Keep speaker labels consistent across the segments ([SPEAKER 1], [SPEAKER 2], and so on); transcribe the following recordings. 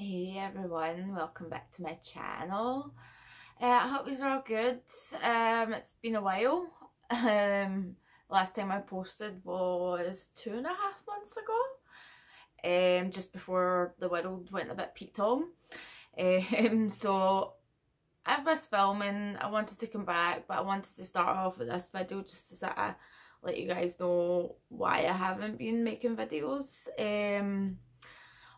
[SPEAKER 1] Hey everyone, welcome back to my channel. I hope you're all good. It's been a while. Last time I posted was 2.5 months ago. Just before the world went a bit Pete Tom. So I've missed filming. I wanted to come back, but I wanted to start off with this video just to sort of let you guys know why I haven't been making videos.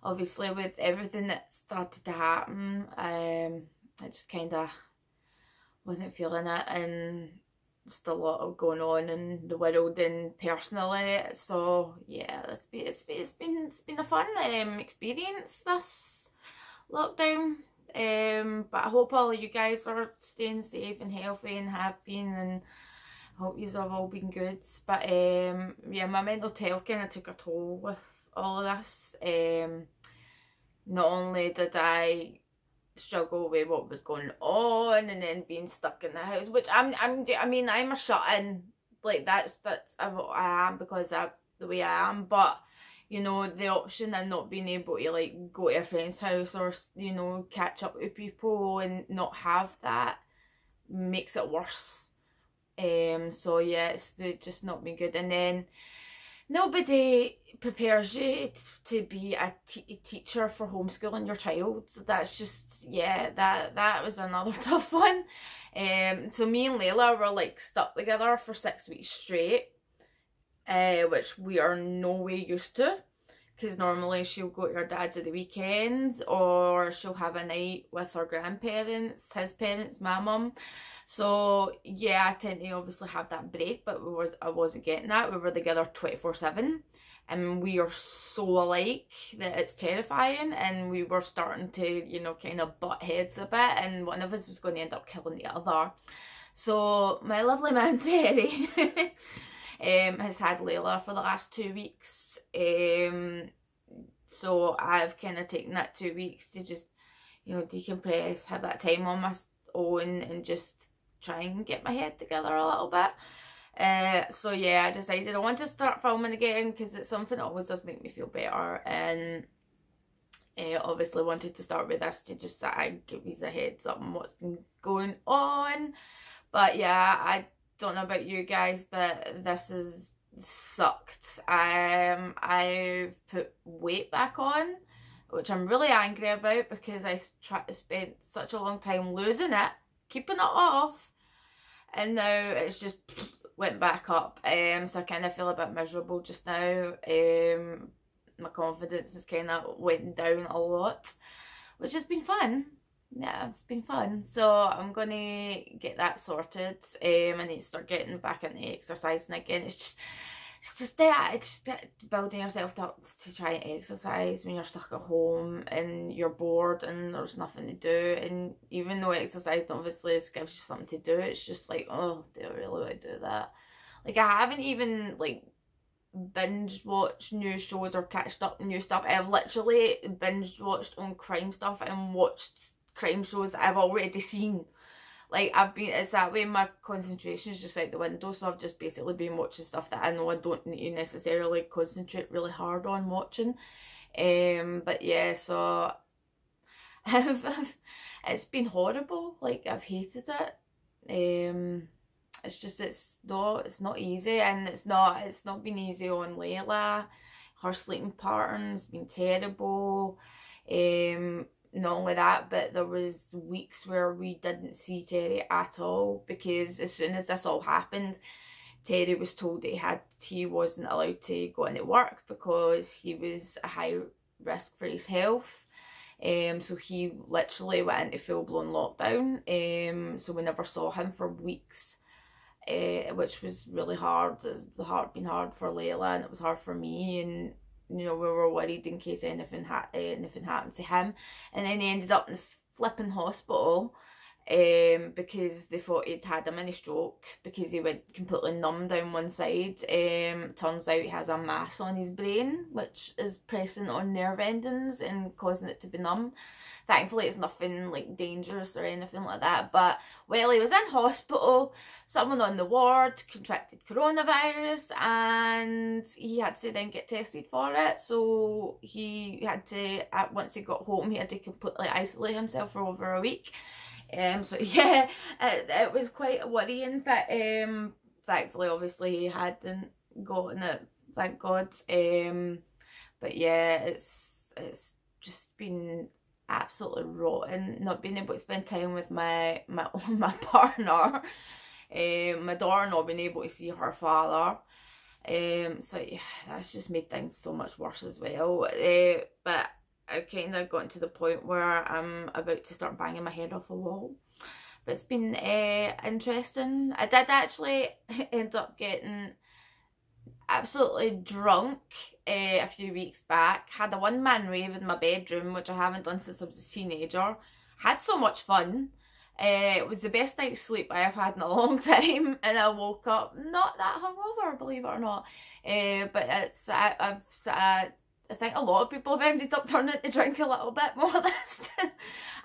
[SPEAKER 1] Obviously with everything that started to happen, I just kind of wasn't feeling it, and just a lot of going on in the world and personally. So yeah, it's been a fun experience, this lockdown. But I hope all of you guys are staying safe and healthy and have been, and I hope you've all been good. But yeah, my mental health kind of took a toll with all of this. Not only did I struggle with what was going on and then being stuck in the house, which I mean I'm a shut-in, like that's I am because of the way I am, but you know, the option of not being able to like go to a friend's house or, you know, catch up with people and not have that makes it worse. So yeah, it's just not been good. And then nobody prepares you to be a teacher for homeschooling your child. So that's just, yeah, that was another tough one. So me and Layla were like stuck together for 6 weeks straight, which we are no way used to, because normally she'll go to her dad's at the weekend, or she'll have a night with her grandparents, his parents, my mum. So yeah, I tend to obviously have that break, but I wasn't getting that. We were together 24/7, and we are so alike that it's terrifying, and we were starting to, you know, kind of butt heads a bit, and one of us was going to end up killing the other. So my lovely man Terry has had Layla for the last 2 weeks. So I've kind of taken that 2 weeks to just, you know, decompress, have that time on my own, and just try and get my head together a little bit. So yeah, I decided I want to start filming again because it's something that always does make me feel better, and obviously wanted to start with this to just sort of give you a heads up on what's been going on. But yeah, I don't know about you guys, but this has sucked. I've put weight back on, which I'm really angry about because I spent such a long time losing it, keeping it off, and now it's just went back up. So I kind of feel a bit miserable just now. My confidence has kind of went down a lot, which has been fun. Yeah, it's been fun. So I'm gonna get that sorted. I need to start getting back into exercising again. It's just building yourself up to try and exercise when you're stuck at home and you're bored and there's nothing to do. And even though exercise obviously gives you something to do, it's just like, oh, do I really want to do that? Like, I haven't even like binge watched new shows or catched up new stuff. I've literally binge watched on crime stuff and watched crime shows that I've already seen. Like, it's that way my concentration is just out the window, so I've just basically been watching stuff that I know I don't need to necessarily concentrate really hard on watching. But yeah, so it's been horrible. Like, I've hated it. It's just, it's not easy, and it's not been easy on Layla. Her sleeping pattern's been terrible. Not only that, but there was weeks where we didn't see Terry at all, because as soon as this all happened, Terry was told that he wasn't allowed to go into work because he was a high risk for his health. So he literally went into full-blown lockdown. So we never saw him for weeks, which was really hard. It's been hard for Layla, and it was hard for me, and you know, we were worried in case anything happened to him. And then he ended up in the flipping hospital because they thought he'd had a mini stroke because he went completely numb down one side. Turns out he has a mass on his brain which is pressing on nerve endings and causing it to be numb. Thankfully it's nothing like dangerous or anything like that, but while he was in hospital, someone on the ward contracted coronavirus and he had to then get tested for it. So he had to, once he got home, he had to completely isolate himself for over a week. So yeah, it was quite worrying that thankfully obviously he hadn't gotten it, thank God. But yeah, it's just been absolutely rotten not being able to spend time with my partner, my daughter not being able to see her father. So yeah, that's just made things so much worse as well. But I've kind of gotten to the point where I'm about to start banging my head off a wall. But it's been interesting. I did actually end up getting absolutely drunk a few weeks back. Had a one-man rave in my bedroom, which I haven't done since I was a teenager. Had so much fun. It was the best night's sleep I have had in a long time, and I woke up not that hungover, believe it or not. But it's I think a lot of people have ended up turning to drink a little bit more this time.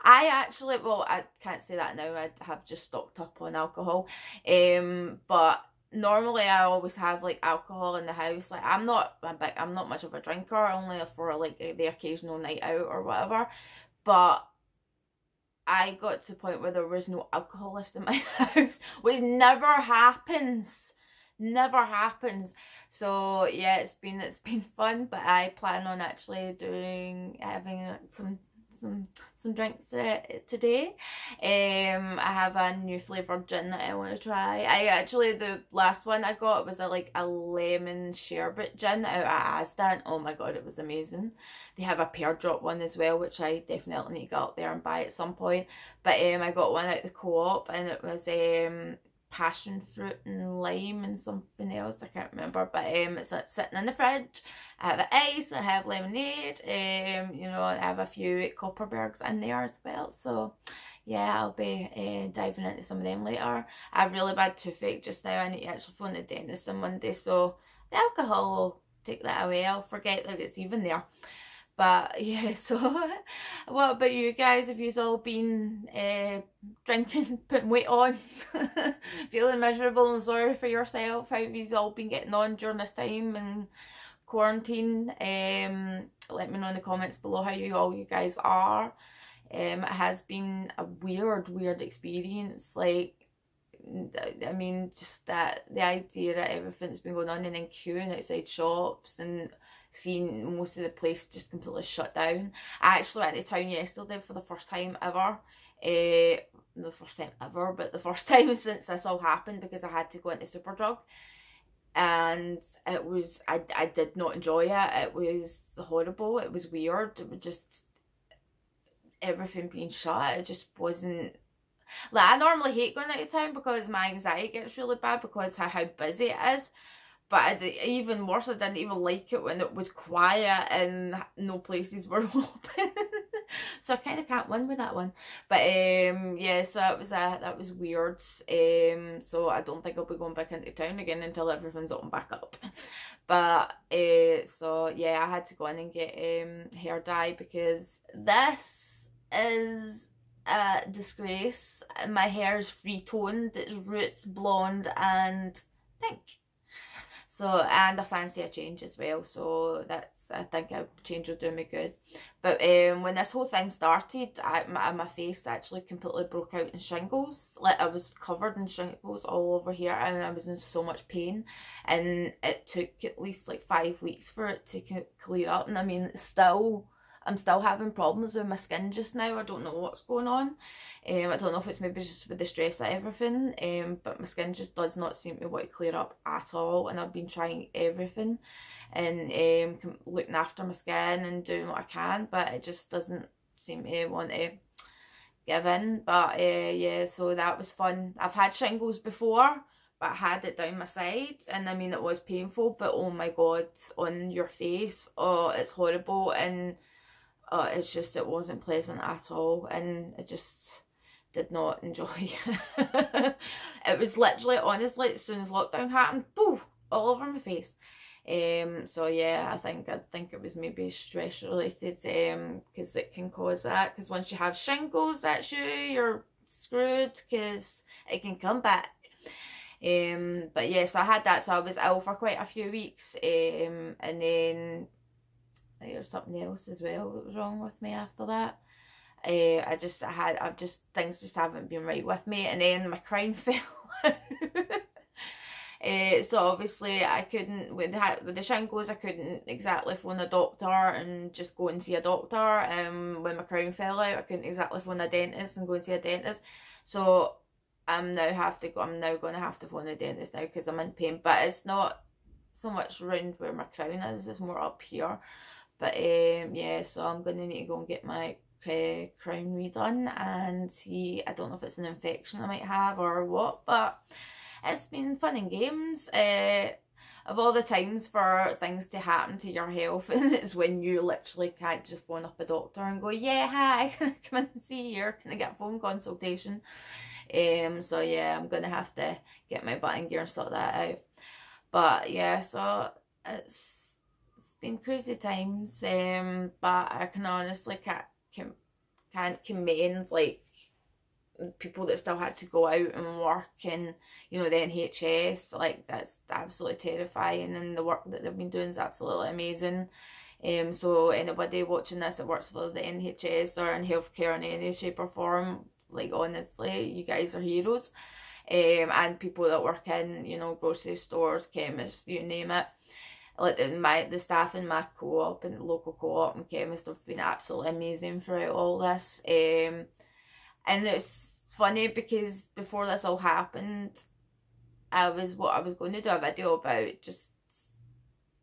[SPEAKER 1] I actually, well, I can't say that now. I have just stocked up on alcohol. But normally I always have like alcohol in the house. Like I'm not much of a drinker, only for like the occasional night out or whatever. But I got to the point where there was no alcohol left in my house, which never happens. Never happens. So yeah, it's been fun, but I plan on actually having some drinks today. I have a new flavoured gin that I want to try. The last one I got was a lemon sherbet gin out at Asda, and oh my god, it was amazing. They have a pear drop one as well, which I definitely need to go out there and buy at some point. But I got one out the Co-op, and it was passion fruit and lime and something else, I can't remember, but it's sitting in the fridge. I have ice, I have lemonade, you know, I have a few Copperbergs in there as well. So yeah, I'll be diving into some of them later. I have really bad toothache just now. I need to actually phone the dentist on Monday, so the alcohol will take that away. I'll forget that it's even there. But yeah, so what about you guys? Have you all been drinking, putting weight on, feeling miserable and sorry for yourself? How have you all been getting on during this time in quarantine? Let me know in the comments below how you guys are. It has been a weird experience. Like, I mean, just that the idea that everything's been going on and then queuing outside shops and seeing most of the place just completely shut down. I actually went to town yesterday for the first time ever. Not the first time ever, but the first time since this all happened, because I had to go into Superdrug. And it was, I did not enjoy it. It was horrible. It was weird. It was just everything being shut. It just wasn't. Like, I normally hate going out of town because my anxiety gets really bad because of how busy it is. But even worse, I didn't even like it when it was quiet and no places were open. So I kind of can't win with that one. But yeah, so that was weird. So I don't think I'll be going back into town again until everything's open back up. But so yeah, I had to go in and get hair dye because this is a disgrace. My hair is free toned. It's roots, blonde, and pink. So, and I fancy a change as well, so I think a change will do me good. But when this whole thing started, my face actually completely broke out in shingles. Like, I was covered in shingles all over here, and I was in so much pain. And it took at least like 5 weeks for it to clear up. And I mean, I'm still having problems with my skin just now. I don't know what's going on. I don't know if it's maybe just with the stress of everything. But my skin just does not seem to want to clear up at all. And I've been trying everything and looking after my skin and doing what I can. But it just doesn't seem to want to give in. But yeah, so that was fun. I've had shingles before, but I had it down my sides, and I mean, it was painful. But oh my god, on your face, oh, it's horrible. And it's just, it wasn't pleasant at all, and it just did not enjoy. It was literally, honestly, as soon as lockdown happened, poof, all over my face. So yeah, I think it was maybe stress related, because it can cause that, because once you have shingles, that's you're screwed, because it can come back. But yeah, so I had that, so I was ill for quite a few weeks, and then there's something else as well that was wrong with me after that. Things just haven't been right with me, and then my crown fell out. So obviously I couldn't, with the shingles, I couldn't exactly phone a doctor and just go and see a doctor. When my crown fell out, I couldn't exactly phone a dentist and go and see a dentist. So I'm now going to have to phone a dentist now because I'm in pain. But it's not so much round where my crown is, it's more up here. But yeah, so I'm going to need to go and get my crown redone and see. I don't know if it's an infection I might have or what, but it's been fun and games. Of all the times for things to happen to your health, and it's when you literally can't just phone up a doctor and go, yeah, hi, can I come in and see you, or can I get a phone consultation? So yeah, I'm gonna have to get my butt in gear and sort that out. But yeah, so it's been crazy times, but I can honestly can't commend like people that still had to go out and work, and you know, the NHS, like that's absolutely terrifying, and the work that they've been doing is absolutely amazing. So anybody watching this that works for the NHS or in healthcare in any shape or form, like honestly, you guys are heroes. And people that work in, you know, grocery stores, chemists, you name it. Like the staff in my co-op and local co-op and chemist have been absolutely amazing throughout all this. And it's funny because before this all happened, I was going to do a video about just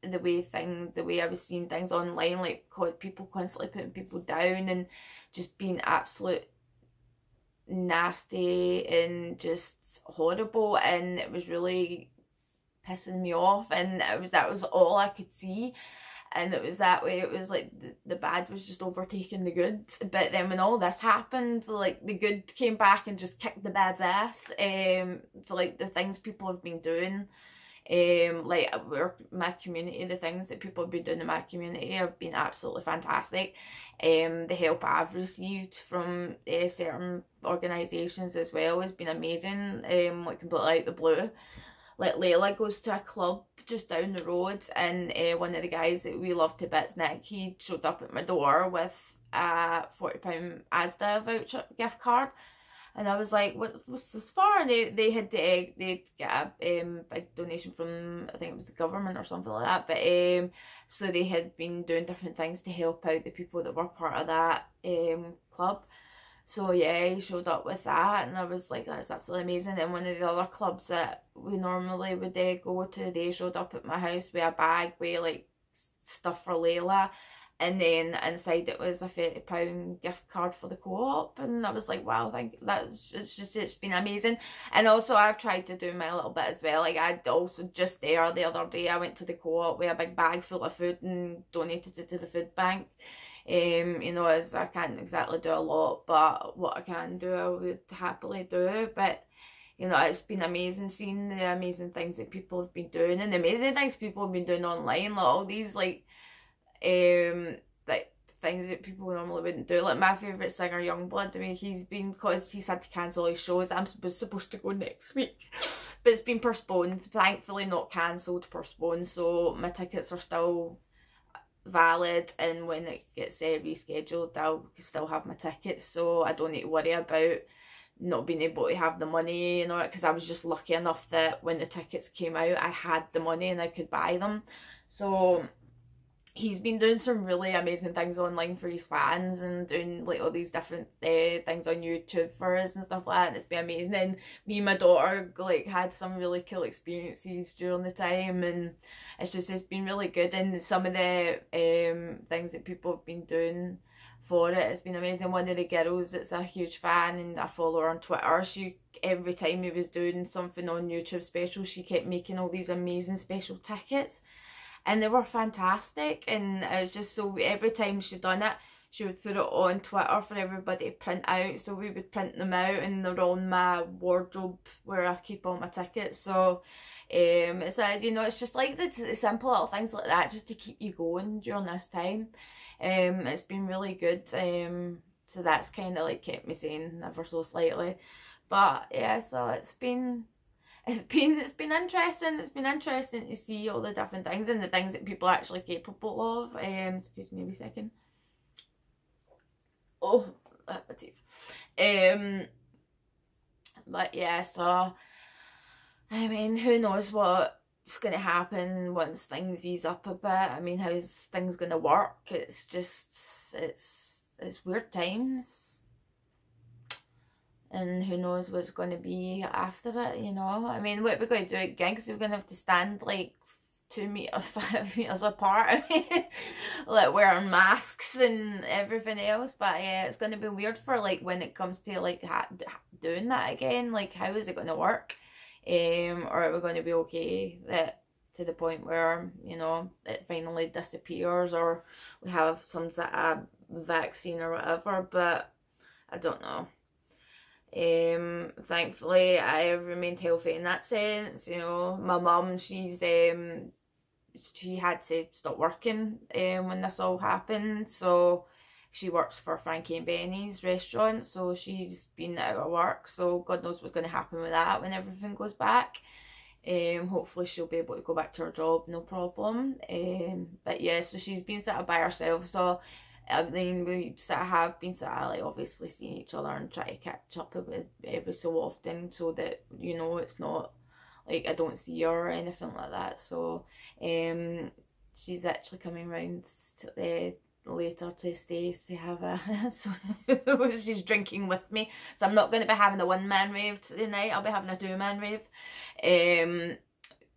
[SPEAKER 1] the way I was seeing things online, like people constantly putting people down and just being absolute nasty and just horrible, and it was really pissing me off, and that was all I could see. And it was that way, it was like the bad was just overtaking the good. But then when all this happened, like the good came back and just kicked the bad's ass. So like the things people have been doing, like my community, the things that people have been doing in my community have been absolutely fantastic. The help I've received from certain organisations as well has been amazing, like completely out the blue. Like Layla goes to a club just down the road, and one of the guys that we love to bits, Nick, he showed up at my door with a £40 Asda voucher gift card, and I was like, what's this for? And they'd get a big donation from, I think it was the government or something like that, but so they had been doing different things to help out the people that were part of that club. So yeah, he showed up with that, and I was like, that's absolutely amazing. And one of the other clubs that we normally would go to, they showed up at my house with a bag with like stuff for Layla, and then inside it was a £30 gift card for the co-op, and I was like, wow, it's been amazing. And also I've tried to do my little bit as well. Like I'd also just the other day, I went to the co-op with a big bag full of food and donated it to the food bank. You know, as I can't exactly do a lot, but what I can do, I would happily do. But you know, it's been amazing seeing the amazing things that people have been doing, and the amazing things people have been doing online, like all these like things that people normally wouldn't do. Like my favourite singer, Youngblood, I mean, because he's had to cancel his shows. I'm supposed to go next week, but it's been postponed. Thankfully not cancelled, postponed, so my tickets are still valid, and when it gets rescheduled, I'll still have my tickets, so I don't need to worry about not being able to have the money, you know, because I was just lucky enough that when the tickets came out, I had the money and I could buy them. So he's been doing some really amazing things online for his fans, and doing like all these different things on YouTube for us and stuff like that, and it's been amazing. And me and my daughter like had some really cool experiences during the time, and it's been really good. And some of the things that people have been doing for it, it's been amazing. One of the girls that's a huge fan and I follow her on Twitter, she, every time he was doing something on YouTube special, she kept making all these amazing special tickets, and they were fantastic. And it was just so, every time she done it, she would put it on Twitter for everybody to print out, so we would print them out and they're on my wardrobe where I keep all my tickets. So it's you know, it's just like the simple little things like that just to keep you going during this time. It's been really good. So that's kind of like kept me sane ever so slightly. But yeah, so it's been interesting. It's been interesting to see all the different things and the things that people are actually capable of. Excuse me a second. Oh, my teeth. But yeah, so I mean, who knows what's going to happen once things ease up a bit. I mean, how's things going to work? It's just, it's weird times. And who knows what's going to be after it, you know. I mean, what we're going to do at gigs, we're going to have to stand like 2 meters, 5 meters apart. I mean, like wearing masks and everything else. But yeah, it's going to be weird for like when it comes to like doing that again. Like, how is it going to work? Or are we going to be okay to the point where, you know, it finally disappears, or we have some sort of vaccine or whatever? But I don't know. Thankfully I have remained healthy in that sense. You know, my mum, she had to stop working when this all happened, so she works for Frankie and Benny's restaurant, so she's been out of work, so God knows what's going to happen with that when everything goes back. Hopefully she'll be able to go back to her job, no problem. But yeah, so she's been sort of by herself, so I mean, we sort of have been sort of like obviously seeing each other and try to catch up with every so often, so that, you know, it's not like I don't see her or anything like that. So she's actually coming round later to stay to have a so she's drinking with me, so I'm not going to be having a one-man rave tonight. I'll be having a two-man rave.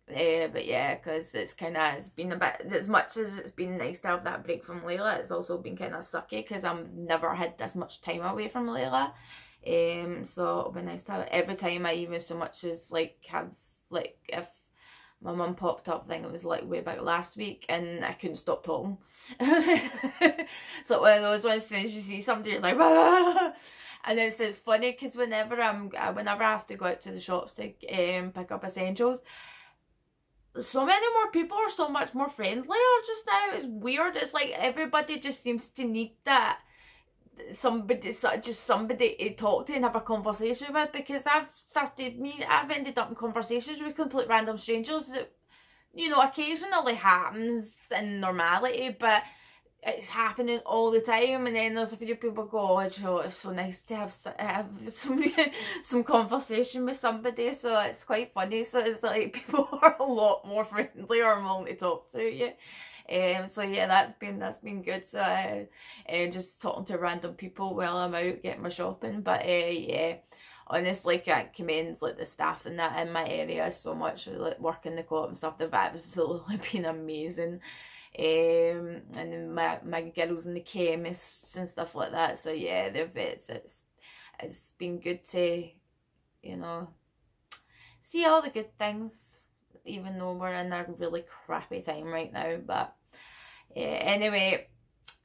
[SPEAKER 1] But yeah, because it's been a bit, as much as it's been nice to have that break from Layla, it's also been kind of sucky because I've never had this much time away from Layla. So it'll be nice to have, every time I even so much as like have, like, if my mum popped up, I think it was like way back last week, and I couldn't stop talking. So one of those ones, as soon as you see somebody, you're like, ah! And it's funny because whenever I have to go out to the shops to pick up essentials, so many more people are so much more friendlier just now. It's weird. It's like everybody just seems to need that somebody to talk to and have a conversation with, because I've ended up in conversations with complete random strangers that, you know, occasionally happens in normality, but it's happening all the time. And then there's a few people go, oh, it's so nice to have some conversation with somebody. So it's quite funny. So it's like people are a lot more friendly or willing to talk to you. So yeah, that's been good. So just talking to random people while I'm out getting my shopping. But yeah, honestly, can't commend like the staff and that in my area so much. Like working the co-op and stuff, they've absolutely been amazing. And then my girls in the chemists and stuff like that. So yeah, it's been good to, you know, see all the good things, even though we're in a really crappy time right now. But yeah, anyway,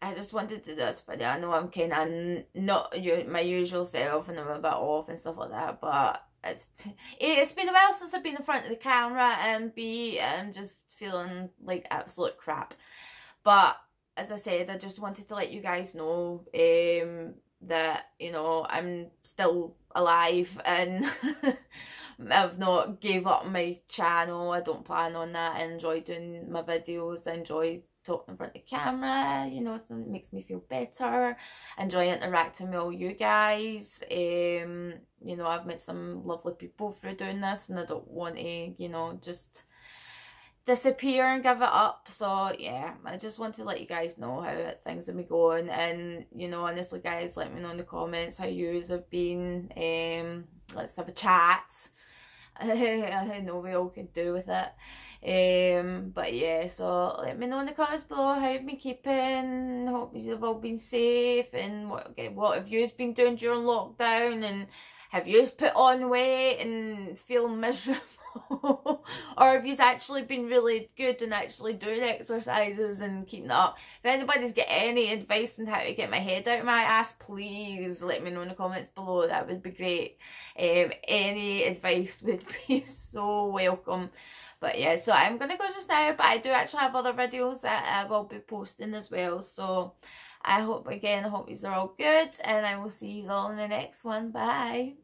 [SPEAKER 1] I just wanted to do this video. I know I'm kind of not my usual self and I'm a bit off and stuff like that, but it's been a while since I've been in front of the camera, and I'm just feeling like absolute crap. But as I said, I just wanted to let you guys know that, you know, I'm still alive and I've not gave up my channel. I don't plan on that. I enjoy doing my videos. I enjoy talking in front of the camera, you know, so it makes me feel better. I enjoy interacting with all you guys. You know, I've met some lovely people through doing this, and I don't want to, you know, just disappear and give it up. So yeah, I just want to let you guys know how things have been going. And, you know, honestly guys, let me know in the comments how yous have been. Let's have a chat. I know we all could do with it. But yeah, so let me know in the comments below how you've been keeping. Hope you've all been safe, and what have you been doing during lockdown, and have you put on weight and feel miserable or if you've actually been really good and actually doing exercises and keeping it up. If anybody's got any advice on how to get my head out of my ass, please let me know in the comments below. That would be great. Any advice would be so welcome. But yeah, so I'm going to go just now, but I do actually have other videos that I will be posting as well. So I hope, again, I hope you are all good, and I will see you all in the next one. Bye.